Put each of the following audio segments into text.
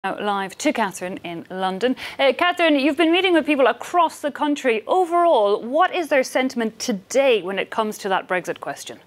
Live to Catherine in London. Catherine, you've been meeting with people across the country. Overall, what is their sentiment today when it comes to that Brexit question?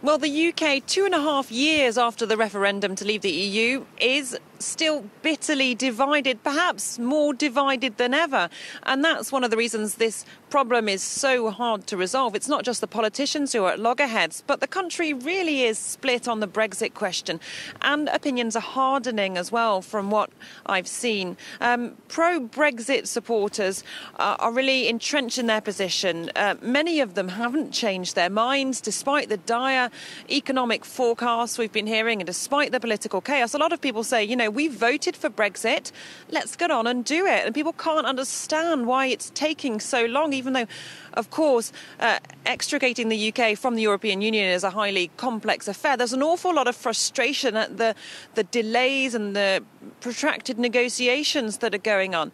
Well, the UK, 2.5 years after the referendum to leave the EU, is still bitterly divided, perhaps more divided than ever. And that's one of the reasons this problem is so hard to resolve. It's not just the politicians who are at loggerheads, but the country really is split on the Brexit question. And opinions are hardening as well from what I've seen. Pro-Brexit supporters are really entrenched in their position. Many of them haven't changed their minds despite the dire economic forecasts we've been hearing and despite the political chaos. A lot of people say, we voted for Brexit, let's get on and do it. And people can't understand why it's taking so long, even though, of course, extricating the UK from the European Union is a highly complex affair. There's an awful lot of frustration at the delays and the protracted negotiations that are going on.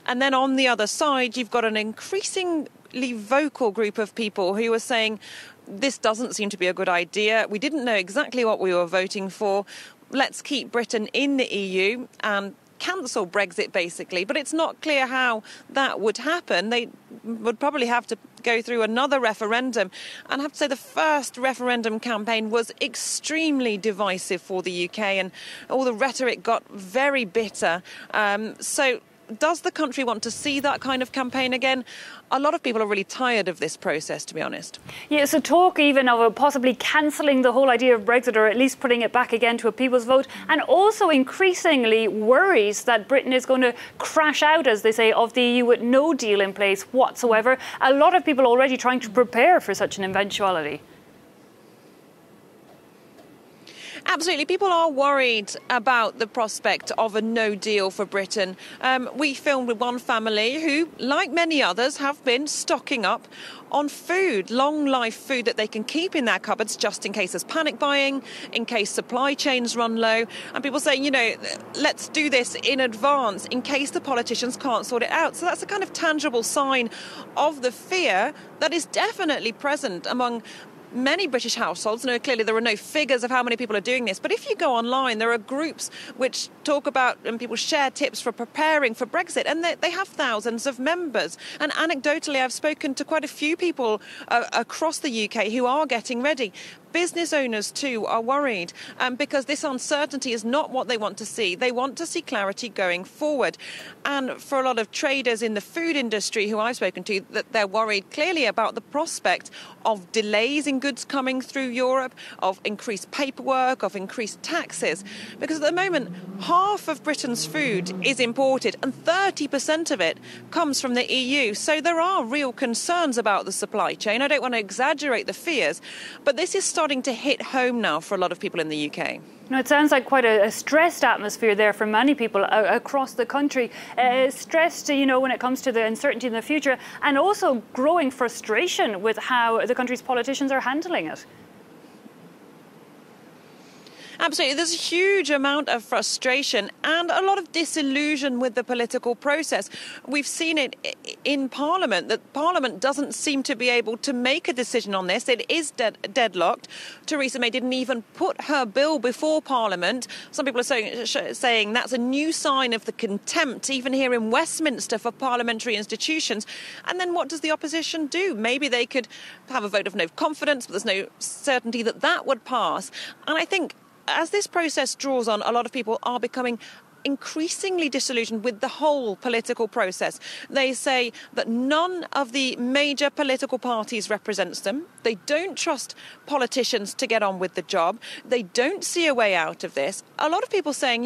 And then on the other side, you've got an increasingly vocal group of people who are saying, this doesn't seem to be a good idea. We didn't know exactly what we were voting for. Let's keep Britain in the EU and cancel Brexit, basically. But it's not clear how that would happen. They would probably have to go through another referendum. And I have to say the first referendum campaign was extremely divisive for the UK, and all the rhetoric got very bitter. So does the country want to see that kind of campaign again? A lot of people are really tired of this process, to be honest. Yeah, so talk even of possibly cancelling the whole idea of Brexit, or at least putting it back again to a people's vote, and also increasingly worries that Britain is going to crash out, as they say, of the EU with no deal in place whatsoever. A lot of people already trying to prepare for such an eventuality. Absolutely. People are worried about the prospect of a no deal for Britain. We filmed with one family who, like many others, have been stocking up on food, long life food that they can keep in their cupboards just in case there's panic buying, in case supply chains run low. And people say, let's do this in advance in case the politicians can't sort it out. So that's a kind of tangible sign of the fear that is definitely present among many British households. Clearly there are no figures of how many people are doing this, but if you go online, there are groups which talk about and people share tips for preparing for Brexit, and they have thousands of members. And anecdotally, I've spoken to quite a few people across the UK who are getting ready. Business owners, too, are worried because this uncertainty is not what they want to see. They want to see clarity going forward. And for a lot of traders in the food industry who I've spoken to, that they're worried clearly about the prospect of delays in goods coming through Europe, of increased paperwork, of increased taxes. Because at the moment, half of Britain's food is imported and 30% of it comes from the EU. So there are real concerns about the supply chain. I don't want to exaggerate the fears, but this is starting to hit home now for a lot of people in the UK. It sounds like quite a stressed atmosphere there for many people across the country. Stressed, when it comes to the uncertainty in the future, and also growing frustration with how the country's politicians are handling it. Absolutely. There's a huge amount of frustration and a lot of disillusion with the political process. We've seen it in Parliament, that Parliament doesn't seem to be able to make a decision on this. It is deadlocked. Theresa May didn't even put her bill before Parliament. Some people are saying that's a new sign of the contempt, even here in Westminster, for parliamentary institutions. And then what does the opposition do? Maybe they could have a vote of no confidence, but there's no certainty that that would pass. And I think as this process draws on, a lot of people are becoming increasingly disillusioned with the whole political process. They say that none of the major political parties represents them. They don't trust politicians to get on with the job. They don't see a way out of this. A lot of people saying,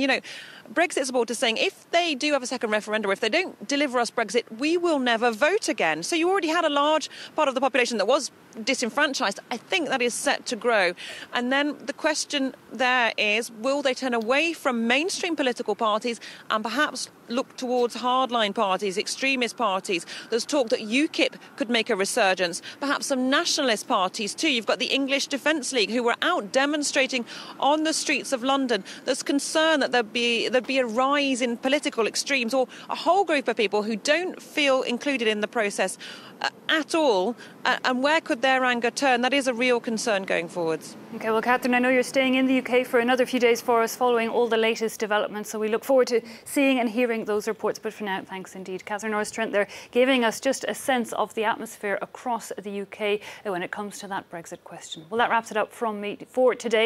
Brexit supporters saying if they do have a second referendum, or if they don't deliver us Brexit, we will never vote again. So you already had a large part of the population that was disenfranchised. I think that is set to grow. And then the question there is, will they turn away from mainstream political parties and perhaps look towards hardline parties, extremist parties? There's talk that UKIP could make a resurgence, perhaps some nationalist parties too. You've got the English Defence League who were out demonstrating on the streets of London. There's concern that there'd be a rise in political extremes, or a whole group of people who don't feel included in the process at all? And where could their anger turn? That is a real concern going forwards. OK, well, Catherine, I know you're staying in the UK for another few days for us following all the latest developments. So we look forward to seeing and hearing those reports. But for now, thanks indeed. Catherine Norris-Trent there giving us just a sense of the atmosphere across the UK when it comes to that Brexit question. Well, that wraps it up from me for today.